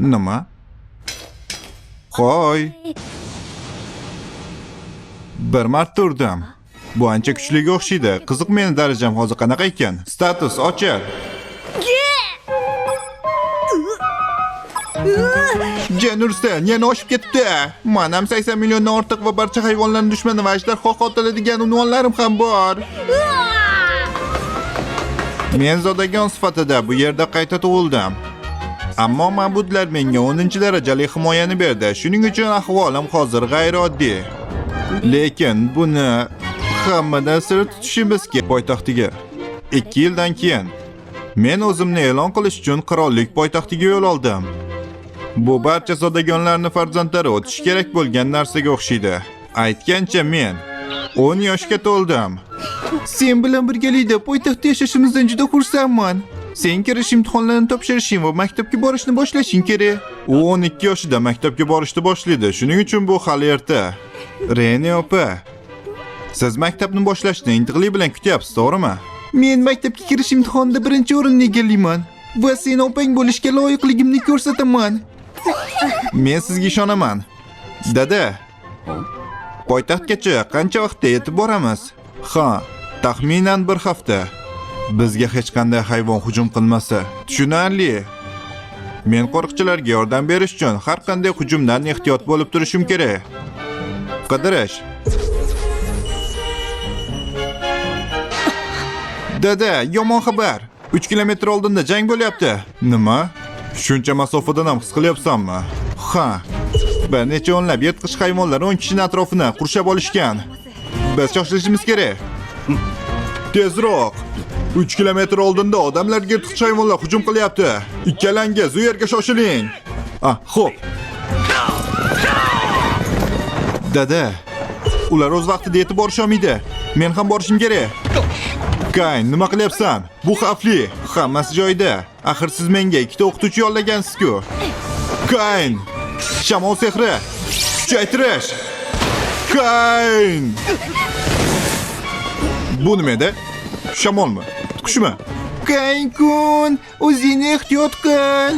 Nima? Qo'y. Bir marta urdim. Bu ancha kuchliga o'xshaydi. Qiziq, meni darajam hozir qanaqa ekan? Status ochil. Janursan, yana oshib ketdi. Men ham 80 milliondan ortiq va barcha hayvonlarning dushmani va ajdarho qotiladigan unvonlarim ham bor. Men zodagon sifatida bu yerda qayta tug'ildim. Ammo ma'budlar menga 10-darajali himoyani berdi. Shuning uchun ahvolim hozir g'ayrioddiy. Lekin buni hammadan sir tutishimiz kerak. Poytaxtiga 2 yildan keyin men o'zimni e'lon qilish uchun qirollik poytaxtiga yo'l oldim. Bu barcha zodagonlarning farzandlari o'tish kerak bo'lgan narsaga o'xshaydi. Aytgancha men 10 yoshga to'ldim. Sen bilan birgalikda poytaxtda yashashimizdan juda xursandman. Sen kirish imtihonlarini topshirishing va maktabga borishni boshlashing kerak. U 12 yoshida maktabga borishni boshlaydi. Shuning uchun bu hali erta. Rene opa, siz maktabni boshlashni intiqlik bilan kutyapsiz, to'g'rimi? Men maktabga kirish imtihonida birinchi o'rinni egallayman va sen opang bo'lishga loyiqligimni ko'rsataman. Men sizga ishonaman. Dada, poytaxtgacha qancha vaqtda yetib boramiz? Ha, taxminan bir hafta. Bizga hech qanday hayvon hujum qilmasa, tushunarli. Men qo'riqchilarga yordam berish uchun har qanday hujumdan ehtiyot bo'lib turishim kerak. Qidirish. Dada, yomon xabar. 3 kilometr oldinda jang bo'lyapti. Nima? Shuncha masofadan ham his qilyapsanmi? Ha. Bir necha o'nlab yirtqich hayvonlar 10 kishining atrofini qurshab olishgan. Biz shoshilishimiz kerak. Tezroq. 3 kilometr oldinda odamlarga yirtqich hayvonlar hujum qilyapti. Ikkalangiz u yerga shoshiling. Xo'p. Dada, ular o'z vaqtida yetib borisholmaydi. Men ham borishim kerak. Kayn, nima qilyapsan? Bu xavfli. Hammasi joyida. Axir siz menga 2 o'qituvchi yollagansiz-ku. Kayn! Shamol sehri! Kuchaytirish! Kayn! Bu nima edi? Shamolmi? Qushmi? Kayn-kun, o'zingni ehtiyot qil.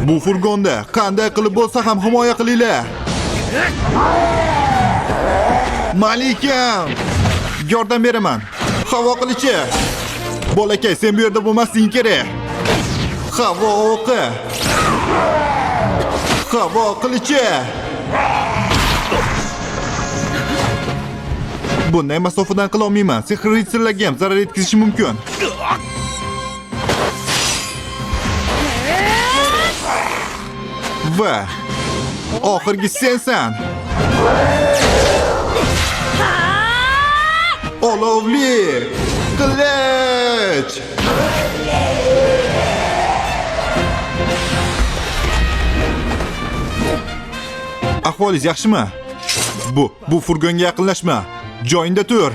Bu furgonda qanday qilib bo'lsa ham himoya qilinglar. Malikam, yordam beraman. Havo qilichi. Bolakay, sen bu yerda bo'lmasliging kerak. Havo o'qi. Havo qilichi. Bunday masofadan qila olmayman. Sehr ritsarlarga ham zarar yetkazishi mumkin. Va oxirgi sensan. Olovli qilich. Ahvolingiz yaxshimi? Bu furgonga yaqinlashma. Joyingda tur.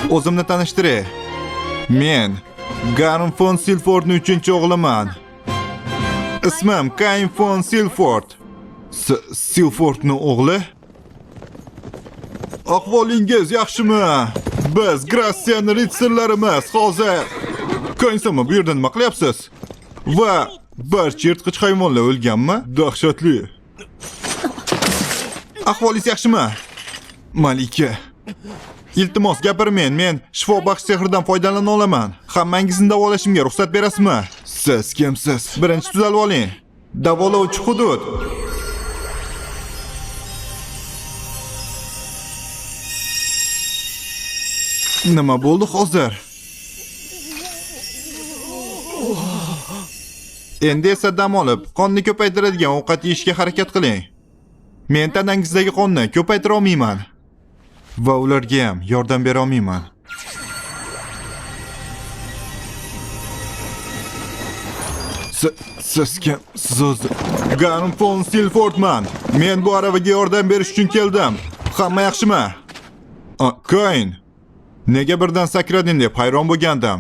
O'zimni tanishtiray. Men Garm von Silfordning 3-o'g'liman. Ismim Kayn von Silford. Silfordning o'g'li? Ahvolingiz yaxshimi? Biz Grassian ritsarlarimiz hozir. Kaynsanmi, bu yerda nima qilyapsiz? Va barcha yirtqich hayvonlar o'lganmi? Dahshatli. Ahvolingiz yaxshimi? Malika. Iltimos gapirmang, men shifobaxsh sehrdan foydalana olaman. Hammangizni davolashimga ruxsat berasizmi? Siz kimsiz? Birinchi tuzalib oling. Davolovchi hudud. Nima bo'ldi hozir? Endi esa dam olib, qonni ko'paytiradigan ovqat yeyishga harakat qiling. Men tanangizdagi qonni ko'paytira olmayman. Va ularga ham yordam bera olmayman. Siz kim? Siz Garm von Silfordman. Men bu aravaga yordam berish uchun keldim. Hamma yaxshimi? Kayn. Nega birdan sakrading deb hayron bo'lgandim.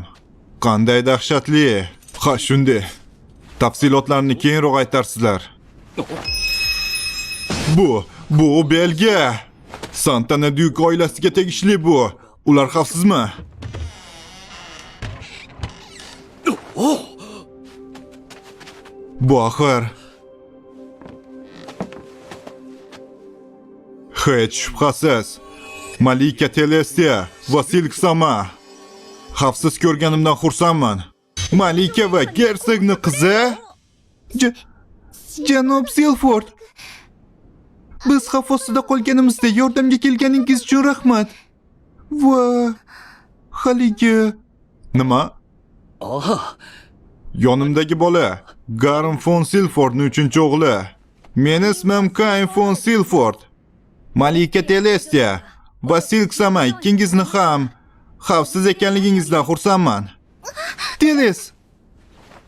Qanday dahshatli. Ha, shunday. Tafsilotlarni keyinroq aytarsizlar. Bu belgi. Santana Duke oilasiga tegishli bu. Ular xavfsizmi? Bu axir. Hech shubhasiz. Malika Telestia va Silk Sama. Xavfsiz ko'rganimdan xursandman. Malika va Gersogning qizi? Janob Silford. Biz xavf ostida qolganimizda yordamga kelganingiz uchun rahmat. Va haligi nima? Yonimdagi bola Garim von Silfordning 3-o'g'li. Meni ismim Kain von Silford. Malika Telestia va Silk Sama ikkingizni ham xavfsiz ekanligingizdan xursandman. Teles,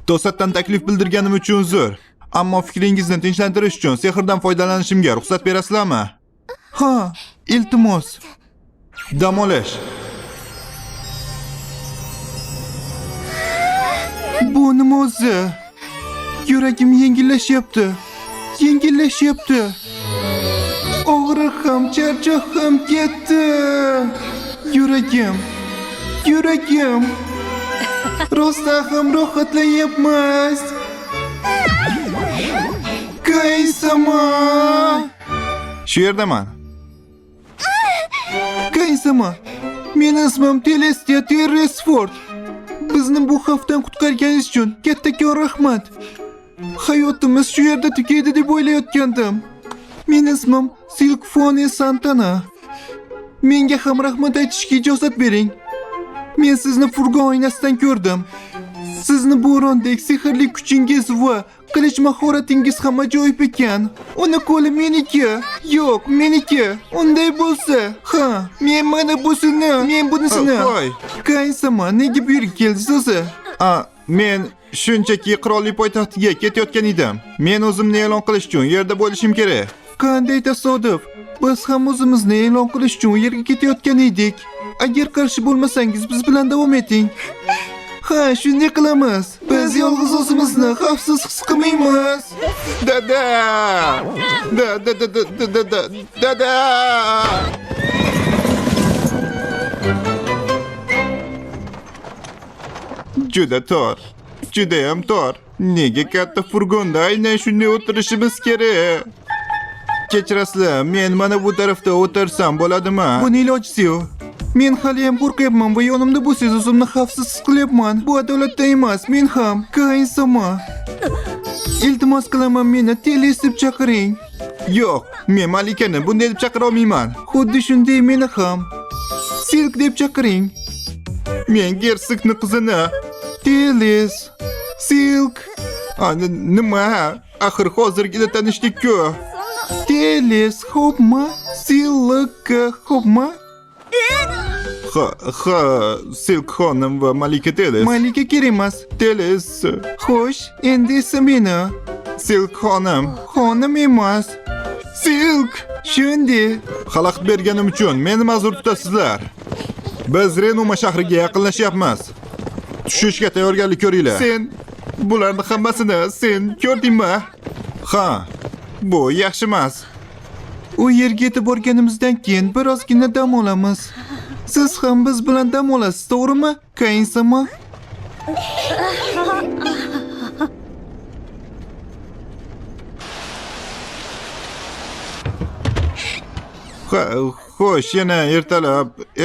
to'satdan taklif bildirganim uchun uzr. Ammo fikringizni tinchlantirish uchun sehrdan foydalanishimga ruxsat berasizlarmi? Ha, iltimos. Dam olish. Bu nima o'zi? Yuragim yengillashyapti. Og'riq ham, charchoq ham ketdi. Yuragim. Rosta ham rohatlayapmiz. Kaysama. Shu yerdaman. Kaysama. Mening ismim Telestia Terresford. Bizni bu xavfdan qutqarganingiz uchun kattakon rahmat. Hayotimiz shu yerda tugaydi deb o'ylayotgandim. Mening ismim Silk Fone Santana. Menga ham rahmat aytishga ijozat bering. Men sizni furgon oynasidan ko'rdim. Sizni bo'rondek sehrli kuchingiz va qilish mahoratingiz ham ajoyib ekan. Uni qo'li meniki. Yo'q, meniki. Unday bo'lsa, ha, men mana bunisini. Kaysama, nega bu yerga keldingiz o'zi? Men shunchaki qirollik poytaxtiga ketayotgan edim. Men o'zimni e'lon qilish uchun yerda bo'lishim kerak. Qanday tasodif. Biz ham o'zimizni e'lon qilish uchun u yerga ketayotgan edik. Agar qarshi bo'lmasangiz, biz bilan davom eting. Ha, shunday qilamiz. Biz yolg'iz o'zimizni xavfsiz his qilmaymiz. Dada! Juda tor. Judayam tor. Nega katta furgonda aynan shunday o'tirishimiz kerak? Kechirasizlar, men mana bu tarafda o'tirsam bo'ladimi? Buni iloji yo'q. Men hali ham qo'rqyapman va yonimda bo'lsangiz o'zimni xavfsiz his qilyapman. Bu adolatda emas, men ham. Kaysama. Iltimos qilaman, meni Teles deb chaqiring. Yo'q, men Malikani bunday deb chaqira olmayman. Xuddi shunday meni ham. Silk deb chaqiring. Men Gersogning qizini. Teles. Silk. Nima? Axir hozirgina tanishdik-ku. Teles, xo'pmi? Silk, xo'pmi? Ha, Silk xonim va Malika Teles. Malika kerak emas. Teles. Xo'sh, endi esa meni. Silk xonim. Xonim emas. Silk. Shunday. Xalaqit berganim uchun meni ma'zur tutasizlar. Biz Renoma shahriga yaqinlashyapmiz. Tushishga tayyorgarlik ko'ringlar. Sen bularni hammasini sen ko'rdingmi? Ha, bu yaxshi emas. U yerga yetib borganimizdan keyin birozgina dam olamiz. Siz ham biz bilan dam olasiz, to'g'rimi? Kaysama. Xo'sh, yana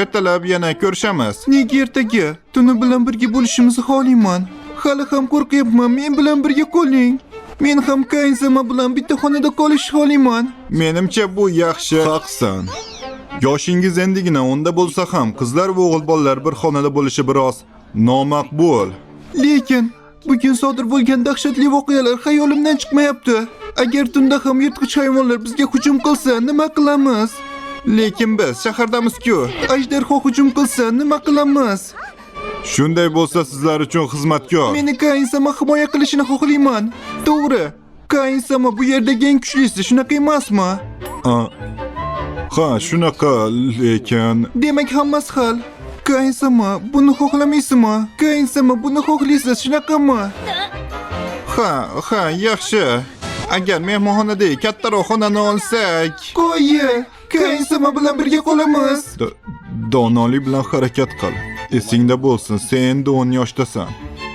ertalab yana ko'rishamiz. Nega ertaga? Tuni bilan birga bo'lishimizni xohlayman. Hali ham qo'rqyapman. Men bilan birga qoling. Men ham Kaysama bilan bitta xonada qolishni xohlayman. Menimcha bu yaxshi. Haqsan. Yoshingiz endigina unda bo'lsa ham qizlar va o'g'il bolalar bir xonada bo'lishi biroz nomaqbul. Lekin bugun sodir bo'lgan dahshatli voqealar xayolimdan chiqmayapti. Agar tunda ham yirtqich hayvonlar bizga hujum qilsa, nima qilamiz? Lekin biz shahardamiz-ku. Ajdarho hujum qilsa, nima qilamiz? Shunday bo'lsa sizlar uchun xizmatkor. Meni Kaysama himoya qilishini xohlayman. To'g'ri. Kaysama bu yerdagi eng kuchlisi, shunaqa emasmi? Ha, shunaqa, lekin demak hammasi hal. Kaysama, buni xohlamaysizmi? Kaysama, buni xohlaysiz, shunaqami? Ha, yaxshi. Agar mehmonxonada kattaroq xonani olsak, Qo'yi, Kaysama bilan birga qolamiz. donolik bilan harakat qil. Esingda bo'lsin, sen 10 yoshdasan.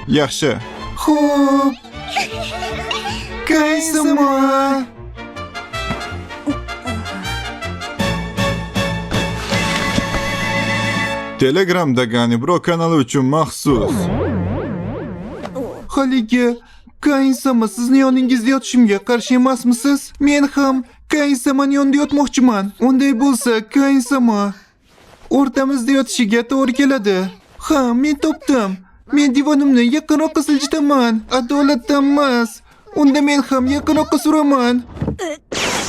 Yaxshi. Xo'p. Kaysama. Telegramdagi Anibro kanali uchun maxsus. Haligi Kaysama sizni yoningizda yotishimga qarshi emasmisiz? Men ham Kaysamaning yonida yotmoqchiman. Unday bo'lsa, Kaysama o'rtamizda yotishiga to'g'ri keladi. Ha, men topdim. Men divonimni yaqinroqqa siljitaman. Adolatdan emas. Unda men ham yaqinroqqa suraman.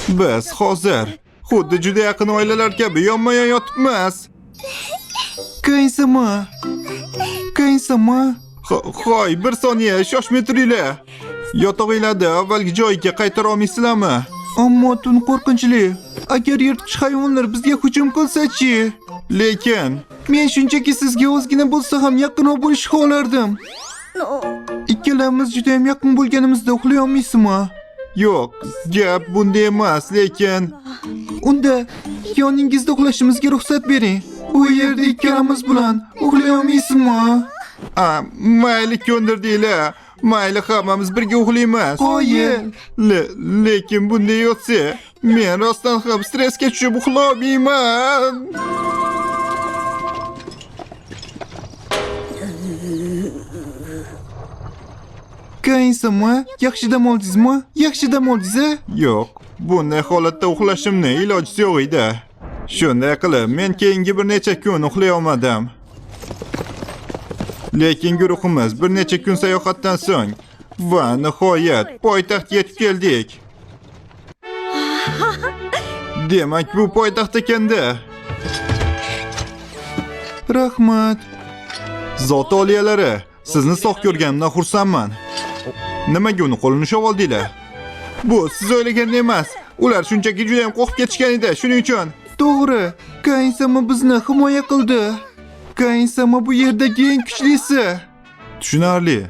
Biz hozir xuddi juda yaqin oilalar kabi yonma-yon yotibmiz. Kaysama. Kaysama. Hoy, bir soniya, shoshmay turinglar. Yotog'inglarni avvalgi joyiga qaytara olmaysizlarmi? Ammo tun qo'rqinchli. Agar yirtqich hayvonlar bizga hujum qilsa-chi? Lekin Men shunchaki sizga ozgina bo'lsa ham yaqinroq bo'lishni xohlardim. Ikkalamiz juda ham yaqin bo'lganimizda uxlay olmaysizmi? yo'q, gap bunda emas, lekin Unda yoningizda uxlashimizga ruxsat bering. Bu yerda ikkalamiz bilan uxlay olmaysizmi? mayli ko'ndirdinglar. Mayli, hammamiz birga uxlaymiz. Qo'ying. Lekin bunday yotsa, men rostdan ham stressga tushib uxlolmayman. Kaysama, yaxshi dam oldingizmi? Yaxshi dam oldingiz-a? Yo'q, bunday holatda uxlashimning ilojisi yo'q edi. Shunday qilib, men keyingi bir necha kun uxlay olmadim. Lekin guruhimiz bir necha kun sayohatdan so'ng va nihoyat poytaxtga yetib keldik. Demak, bu poytaxt ekanda. Rahmat. Zot oliyalari, sizni sog' ko'rganimdan xursandman. Nimaga uni qo'lini ushlab oldinglar? Bu siz o'ylagandek emas. Ular shunchaki juda ham qo'rqib ketishgan edi, shuning uchun. To'g'ri, Kaysama bizni himoya qildi. Kaysama bu yerdagi eng kuchlisi. Tushunarli.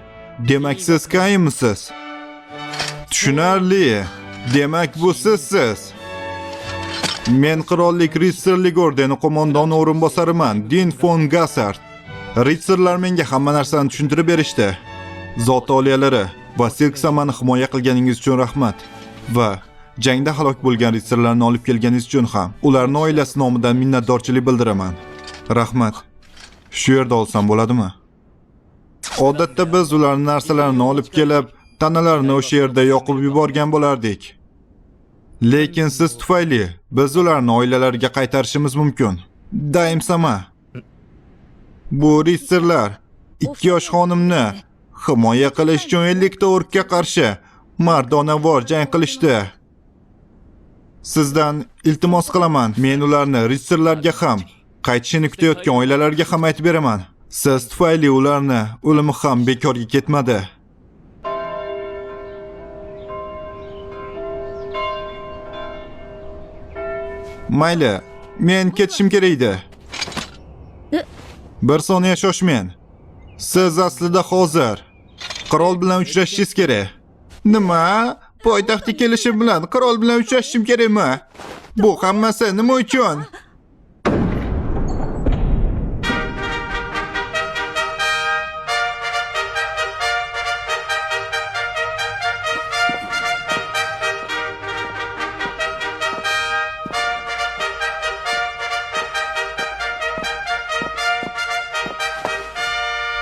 Demak, siz Kaynmisiz? Tushunarli. Demak, bu sizsiz. Men qirollik ritsarlik ordeni qo'mondoni o'rinbosariman, Din von Gassard. Ritsarlar menga hamma narsani tushuntirib berishdi. Zot oliyalari va Silksamani himoya qilganingiz uchun rahmat. Va jangda halok bo'lgan ritsarlarni olib kelganingiz uchun ham ularning oilasi nomidan minnatdorchilik bildiraman. Rahmat. Shu yerda olsam bo'ladimi? Odatda biz ularning narsalarini olib kelib, tanalarini o'sha yerda yoqib yuborgan bo'lardik. Lekin siz tufayli biz ularni oilalariga qaytarishimiz mumkin. Daimsama. Bu ritsarlar 2 yosh xonimni himoya qilish uchun 50 ta o'rkka qarshi mardonavor jang qilishdi. Sizdan iltimos qilaman, men ularni ritsarlarga ham, qaytishini kutayotgan oilalarga ham aytib beraman. Siz tufayli ularni o'limi ham bekorga ketmadi. Mayli, men ketishim kerak edi. Bir soniya shoshmang. Siz aslida hozir qirol bilan uchrashishingiz kerak. Nima? Poytaxtga kelishim bilan qirol bilan uchrashishim kerakmi? Bu hammasi nima uchun?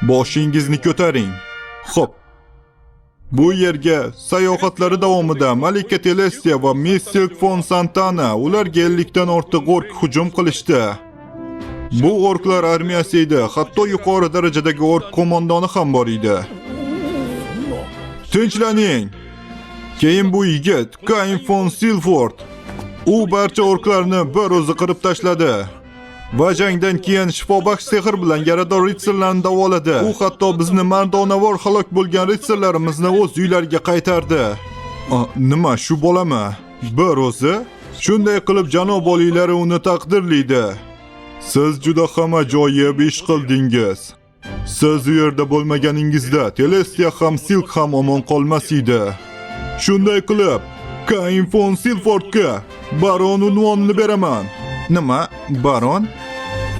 Boshingizni ko'taring. Xo'p. Bu yerga sayohatlari davomida Malika Telestia va Miss Silk von Santana ularga 50 dan ortiq ork hujum qilishdi. Bu orklar armiyasi edi, hatto yuqori darajadagi ork qo'mondoni ham bor edi. Tinchlaning. Keyin bu yigit Kain von Silford. U barcha orklarni bir o'zi qirib tashladi. Va jangdan keyin shifobaxsh sehr bilan yarador ritsarlarni davoladi. U hatto bizni mardonavor halok bo'lgan ritsarlarimizni o'z uylariga qaytardi. Nima, shu bo'lami? Bir o'zi? Shunday qilib janob oliylari uni taqdirlaydi. Siz juda ham ajoyib ish qildingiz. Siz u yerda bo'lmaganingizda Telestia ham Silk ham omon qolmas edi. Shunday qilib, Kain von Silfordga baron unvonini beraman. Nima? Baron?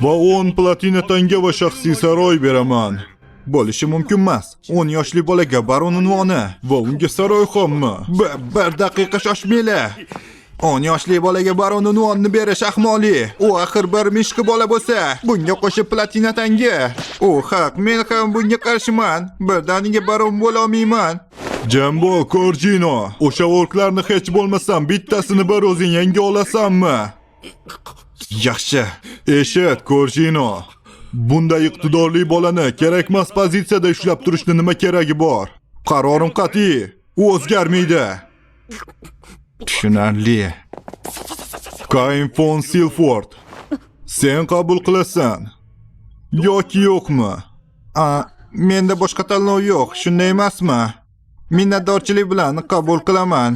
Va 10 platina tanga va shaxsiy saroy beraman. Bo'lishi mumkin emas. 10 yoshli bolaga baron unvoni va unga saroy hammi. Bir daqiqa shoshmanglar. 10 yoshli bolaga baron unvonini berish ahmoqli. U axir bir mishqi bola bo'lsa, bunga qo'shib platina tanga. U haq, men ham bunga qarshiman. Birdaniga baron bo'la olmayman. Jambo, Korjino, o'sha orklarni hech bo'lmasam bittasini bir o'zing yanga olasanmi? Yaxshi. Eshit, Korjino. Bunday iqtidorli bolani kerakmas pozitsiyada ushlab turishni nima keragi bor? Qarorim qat'iy. U o'zgarmaydi. Tushunarli. Kain von Silford. Sen qabul qilasan yoki yo'qmi? Menda boshqa tanlov yo'q, shunday emasmi? Minnatdorchilik bilan qabul qilaman.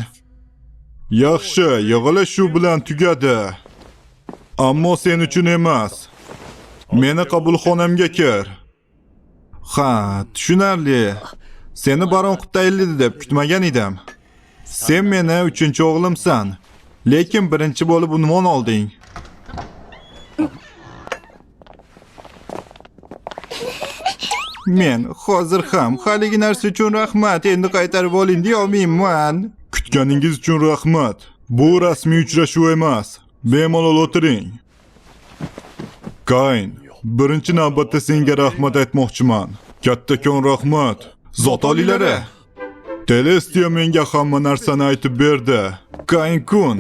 Yaxshi, yig'ilish shu bilan tugadi. Ammo sen uchun emas. Meni qabulxonamga kir. Ha, tushunarli. Seni baron qilib tayinladi deb kutmagan edim. Sen meni 3-o'g'limsan, lekin birinchi bo'lib unvon olding. Men hozir ham haligi narsa uchun rahmat, endi qaytarib oling deya olmayman. Kutganingiz uchun rahmat. Bu rasmiy uchrashuv emas. Bemalol o'tiring. Kain, birinchi navbatda senga rahmat aytmoqchiman. Kattakon rahmat. Zot olilari. Telestia menga hamma narsani aytib berdi. Kain kun,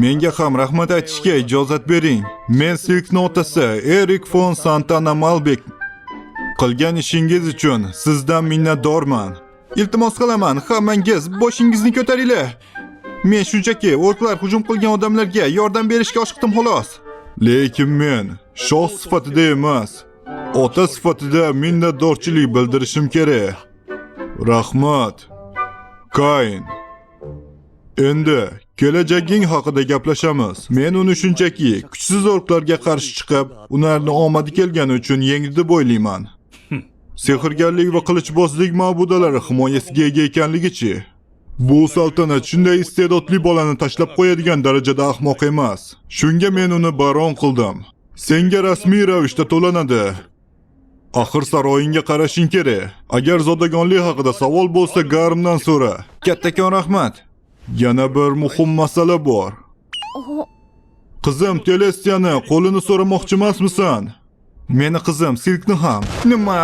menga ham rahmat aytishga ijozat bering. Men Silkni otasi Erik von Santana Malbek. Qilgan ishingiz uchun sizdan minnatdorman. Iltimos qilaman, hammangiz boshingizni ko'taringlar. Men shunchaki orklar hujum qilgan odamlarga yordam berishga oshiqdim xolos. Lekin men shoh sifatida emas, ota sifatida minnatdorchilik bildirishim kerak. Rahmat. Kain. Endi kelajaging haqida gaplashamiz. Men uni shunchaki kuchsiz orklarga qarshi chiqib, ularni omadi kelgani uchun yengdi deb o'ylayman. Sehrgarlik va qilichbozlik ma'budalari himoyasiga ega ekanligichi? Bu saltanat shunday iste'dodli bolani tashlab qo'yadigan darajada ahmoq emas. Shunga men uni baron qildim. Senga rasmiy ravishda to'lanadi. Axir saroyingga qarashing kerak. Agar zodagonlik haqida savol bo'lsa, Garimdan so'ra. Kattakon rahmat. Yana bir muhim masala bor. Qizim Telestiani qo'lini so'ramoqchi emasmisan? Meni qizim Silkni ham. Nima?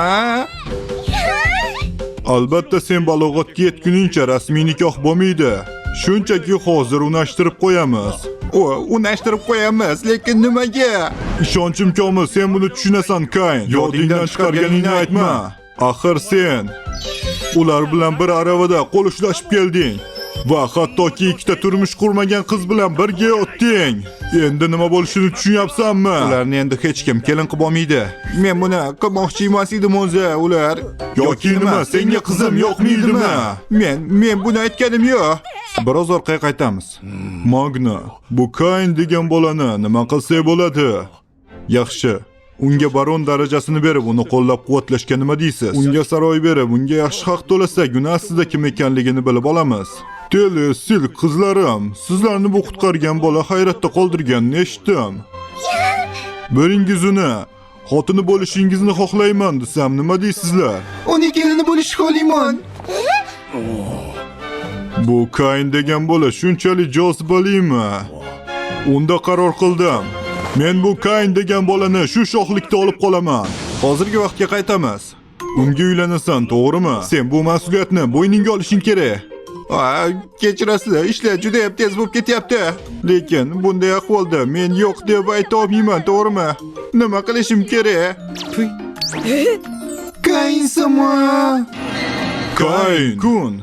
Albatta sen balog'atga yetguningcha rasmiy nikoh bo'lmaydi. Shunchaki hozir unashtirib qo'yamiz. Unashtirib qo'yamiz, lekin nimaga? Ishonchim komil, sen buni tushunasan, Kain. Yodingdan chiqarganingni aytma. Axir sen ular bilan bir aravada qo'l ushlashib kelding va hattoki ikkita turmush qurmagan qiz bilan birga yotding. Endi nima bo'lishini tushunyapsanmi? Ularni endi hech kim kelin qilib olmaydi. Men buni qilmoqchi emas edim o'zi. Ular yoki nima, senga qizim yoqmaydimi? Men buni aytganim yo'q. Biroz orqaga qaytamiz. Magna, bu Kain degan bolani nima qilsak bo'ladi? Yaxshi. Unga baron darajasini berib, uni qo'llab-quvvatlashga nima deysiz? Unga saroy berib, unga yaxshi haq to'lasak, uni aslida kim ekanligini bilib olamiz. Silk qizlarim, sizlarni bu qutqargan bola hayratda qoldirganini eshitdim. Biringiz uni xotini bo'lishingizni xohlayman desam, nima deysizlar? Uning kelini bo'lishni xohlayman. Bu Kain degan bola shunchalik jozibalimi? Unda qaror qildim. Men bu Kain degan bolani shu shohlikda olib qolaman. Hozirgi vaqtga qaytamiz. Unga uylanasan, to'g'rimi? Sen bu mas'uliyatni bo'yningga olishing kerak. Kechirasizlar, ishlar juda ham tez bo'lib ketyapti. Lekin bunday ahvolda men yo'q deb ayta olmayman, to'g'rimi? Nima qilishim kerak? Kain sama. Kain kun.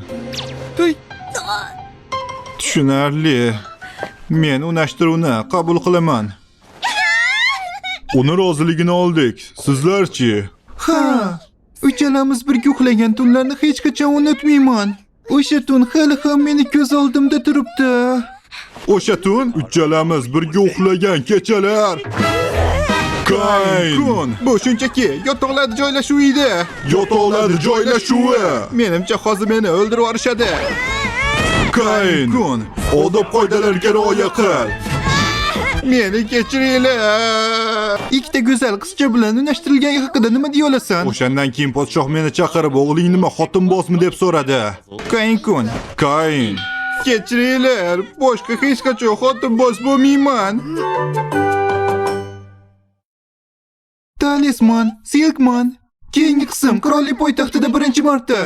Tushunarli. Men unashtiruvni qabul qilaman. Uni roziligini oldik. Sizlarchi? Ha, uchalamiz birga uxlagan tunlarni hech qachon unutmayman. O'sha tun hali ham meni ko'z oldimda turibdi. O'sha tun uchalamiz birga uxlagan kechalar. Kain! Bu shunchaki yotoqlar joylashuvi edi. Yotoqlar joylashuvi. Menimcha hozir meni o'ldirib yuborishadi. Kain, odob qoidalarga rioya qil. Meni kechiringlar. Ikkita go'zal qizcha bilan unashtirilgani haqida nima deya olasan? O'shandan keyin podshoh meni chaqirib, o'g'ling nima xotinbozmi deb so'radi. Kain-kun. Kain, kechiringlar, boshqa hech qachon xotinboz bo'lmayman. Talisman, Silkman. Keyingi qism qirollik poytaxtida birinchi marta.